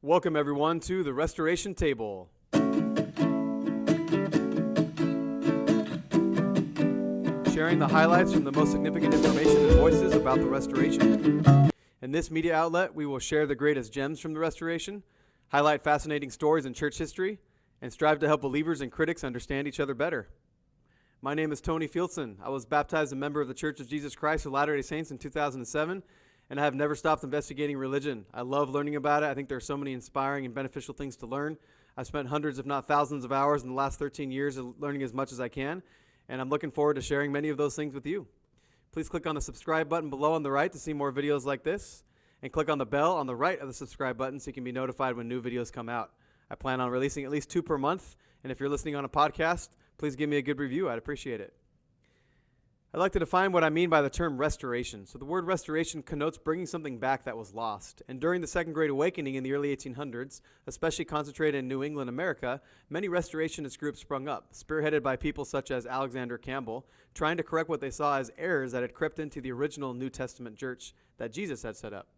Welcome everyone to the Restoration Table. Sharing the highlights from the most significant information and voices about the Restoration. In this media outlet, we will share the greatest gems from the Restoration, highlight fascinating stories in church history, and strive to help believers and critics understand each other better. My name is Tony Fieldson. I was baptized a member of the Church of Jesus Christ of Latter-day Saints in 2007, and I have never stopped investigating religion. I love learning about it. I think there are so many inspiring and beneficial things to learn. I've spent hundreds, if not thousands of hours in the last 13 years learning as much as I can, and I'm looking forward to sharing many of those things with you. Please click on the subscribe button below on the right to see more videos like this, and click on the bell on the right of the subscribe button so you can be notified when new videos come out. I plan on releasing at least 2 per month, and if you're listening on a podcast, please give me a good review. I'd appreciate it. I'd like to define what I mean by the term restoration. So the word restoration connotes bringing something back that was lost. And during the Second Great Awakening in the early 1800s, especially concentrated in New England, America, many restorationist groups sprung up, spearheaded by people such as Alexander Campbell, trying to correct what they saw as errors that had crept into the original New Testament church that Jesus had set up.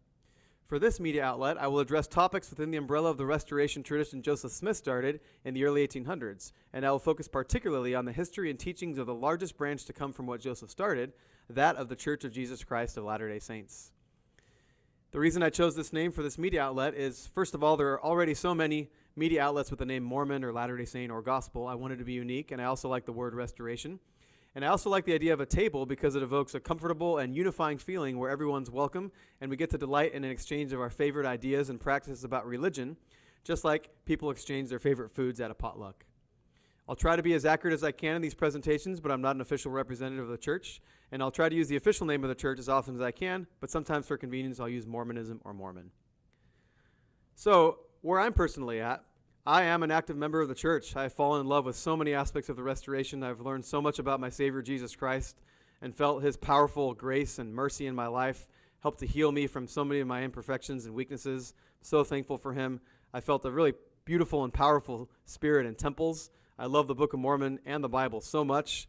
For this media outlet, I will address topics within the umbrella of the restoration tradition Joseph Smith started in the early 1800s, and I will focus particularly on the history and teachings of the largest branch to come from what Joseph started, that of the Church of Jesus Christ of Latter-day Saints. The reason I chose this name for this media outlet is, first of all, there are already so many media outlets with the name Mormon or Latter-day Saint or Gospel. I wanted to be unique, and I also like the word restoration. And I also like the idea of a table because it evokes a comfortable and unifying feeling where everyone's welcome and we get to delight in an exchange of our favorite ideas and practices about religion, just like people exchange their favorite foods at a potluck. I'll try to be as accurate as I can in these presentations, but I'm not an official representative of the church, and I'll try to use the official name of the church as often as I can, but sometimes for convenience I'll use Mormonism or Mormon. So, where I'm personally at, I am an active member of the church. I've fallen in love with so many aspects of the restoration. I've learned so much about my Savior Jesus Christ and felt his powerful grace and mercy in my life, helped to heal me from so many of my imperfections and weaknesses. So thankful for him. I felt a really beautiful and powerful spirit in temples. I love the Book of Mormon and the Bible so much.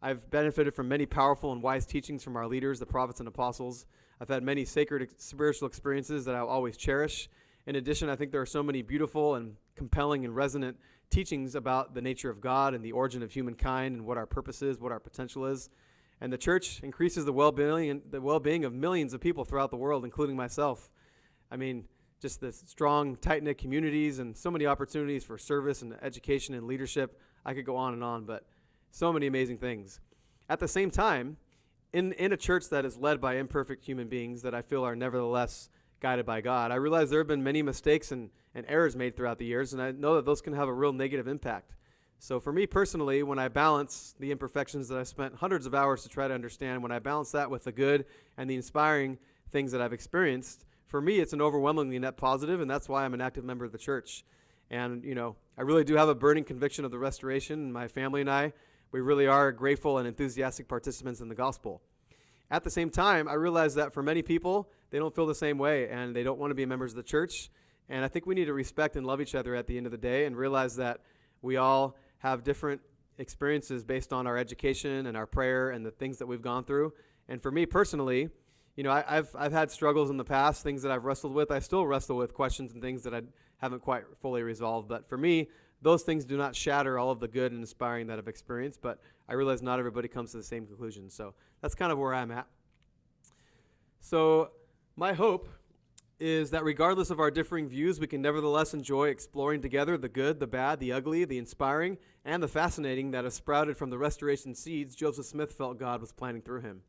I've benefited from many powerful and wise teachings from our leaders, the prophets and apostles. I've had many sacred spiritual experiences that I'll always cherish. In addition, I think there are so many beautiful and compelling and resonant teachings about the nature of God and the origin of humankind and what our purpose is, what our potential is. And the church increases the well-being of millions of people throughout the world, including myself. I mean, just the strong, tight-knit communities and so many opportunities for service and education and leadership. I could go on, but so many amazing things. At the same time, in a church that is led by imperfect human beings that I feel are nevertheless guided by God, I realize there have been many mistakes and errors made throughout the years, and I know that those can have a real negative impact. So for me personally, when I balance the imperfections that I've spent hundreds of hours to try to understand, when I balance that with the good and the inspiring things that I've experienced, for me it's an overwhelmingly net positive, and that's why I'm an active member of the church. And, I really do have a burning conviction of the restoration, and my family and I, we really are grateful and enthusiastic participants in the gospel. At the same time, I realize that for many people, they don't feel the same way, and they don't want to be members of the church. And I think we need to respect and love each other at the end of the day and realize that we all have different experiences based on our education and our prayer and the things that we've gone through. And for me personally, I've had struggles in the past, things that I've wrestled with. I still wrestle with questions and things that I haven't quite fully resolved. But for me, those things do not shatter all of the good and inspiring that I've experienced. But I realize not everybody comes to the same conclusion. So that's kind of where I'm at. So my hope is that regardless of our differing views, we can nevertheless enjoy exploring together the good, the bad, the ugly, the inspiring, and the fascinating that have sprouted from the restoration seeds Joseph Smith felt God was planting through him.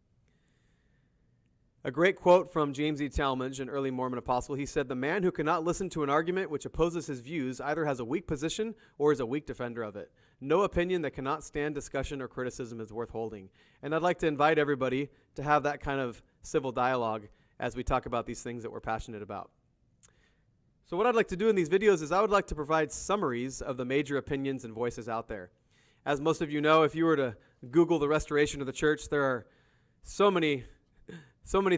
A great quote from James E. Talmage, an early Mormon apostle. He said, "The man who cannot listen to an argument which opposes his views either has a weak position or is a weak defender of it. No opinion that cannot stand discussion or criticism is worth holding." And I'd like to invite everybody to have that kind of civil dialogue as we talk about these things that we're passionate about. So what I'd like to do in these videos is I would like to provide summaries of the major opinions and voices out there. As most of you know, if you were to Google the restoration of the church, there are so many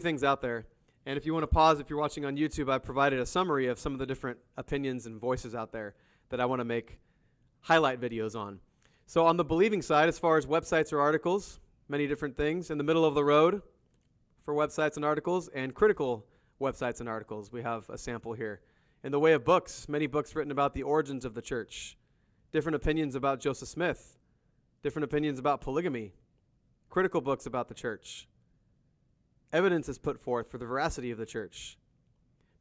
things out there. And if you want to pause, if you're watching on YouTube, I've provided a summary of some of the different opinions and voices out there that I want to make highlight videos on. So on the believing side, as far as websites or articles, many different things. In the middle of the road for websites and articles, and critical websites and articles. We have a sample here. In the way of books, many books written about the origins of the church, different opinions about Joseph Smith, different opinions about polygamy, critical books about the church. Evidence is put forth for the veracity of the church.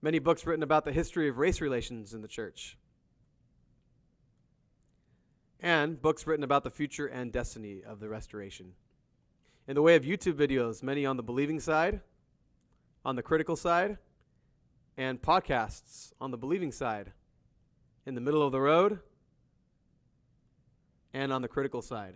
Many books written about the history of race relations in the church. And books written about the future and destiny of the restoration. In the way of YouTube videos, many on the believing side, on the critical side, and podcasts on the believing side, in the middle of the road, and on the critical side.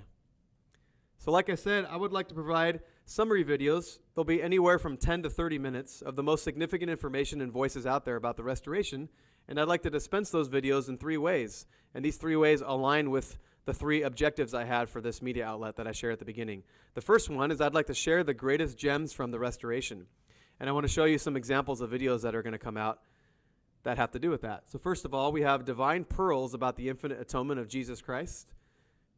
So like I said, I would like to provide summary videos. They'll be anywhere from 10 to 30 minutes of the most significant information and voices out there about the restoration, and I'd like to dispense those videos in 3 ways. And these 3 ways align with the 3 objectives I had for this media outlet that I shared at the beginning. The first one is I'd like to share the greatest gems from the restoration. And I want to show you some examples of videos that are going to come out that have to do with that. So first of all, we have divine pearls about the infinite atonement of Jesus Christ,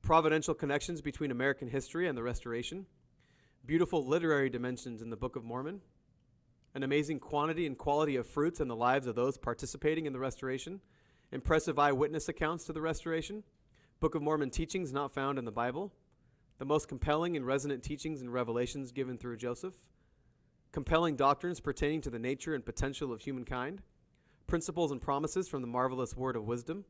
providential connections between American history and the restoration, beautiful literary dimensions in the Book of Mormon, an amazing quantity and quality of fruits in the lives of those participating in the restoration, impressive eyewitness accounts to the restoration, Book of Mormon teachings not found in the Bible, the most compelling and resonant teachings and revelations given through Joseph, compelling doctrines pertaining to the nature and potential of humankind, principles and promises from the marvelous word of wisdom,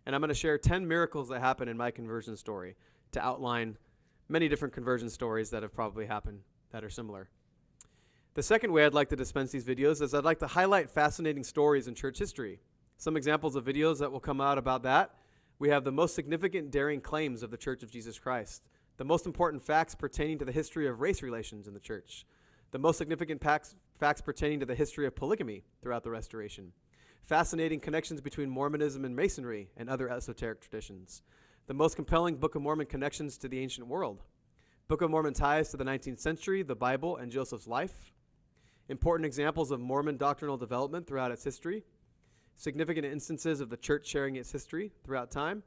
and I'm going to share 10 miracles that happened in my conversion story to outline many different conversion stories that have probably happened that are similar. The second way I'd like to dispense these videos is I'd like to highlight fascinating stories in church history. Some examples of videos that will come out about that. We have the most significant daring claims of the Church of Jesus Christ, the most important facts pertaining to the history of race relations in the church, the most significant facts pertaining to the history of polygamy throughout the restoration, fascinating connections between Mormonism and Masonry and other esoteric traditions, the most compelling Book of Mormon connections to the ancient world, Book of Mormon ties to the 19th century, the Bible, and Joseph's life, important examples of Mormon doctrinal development throughout its history, significant instances of the church sharing its history throughout time,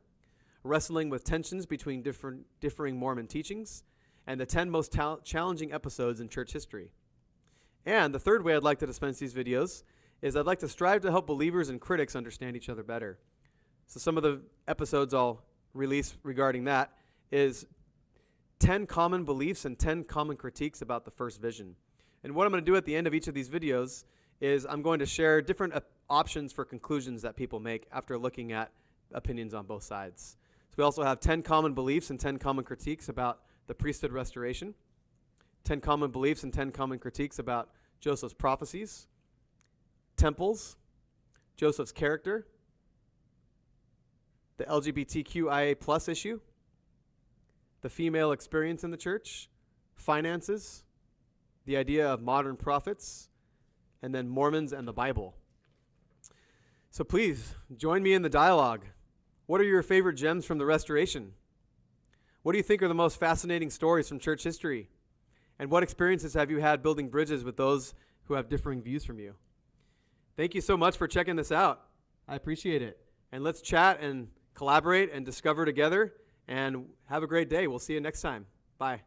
wrestling with tensions between differing Mormon teachings, and the 10 most challenging episodes in church history. And the third way I'd like to dispense these videos is I'd like to strive to help believers and critics understand each other better. So some of the episodes I'll release regarding that is 10 common beliefs and 10 common critiques about the first vision. And what I'm going to do at the end of each of these videos is I'm going to share different options for conclusions that people make after looking at opinions on both sides. So we also have 10 common beliefs and 10 common critiques about the priesthood restoration, 10 common beliefs and 10 common critiques about Joseph's prophecies, temples, Joseph's character, the LGBTQIA plus issue, the female experience in the church, finances, the idea of modern prophets, and then Mormons and the Bible. So please join me in the dialogue. What are your favorite gems from the restoration? What do you think are the most fascinating stories from church history? And what experiences have you had building bridges with those who have differing views from you? Thank you so much for checking this out. I appreciate it. And let's chat and collaborate and discover together. And have a great day. We'll see you next time. Bye.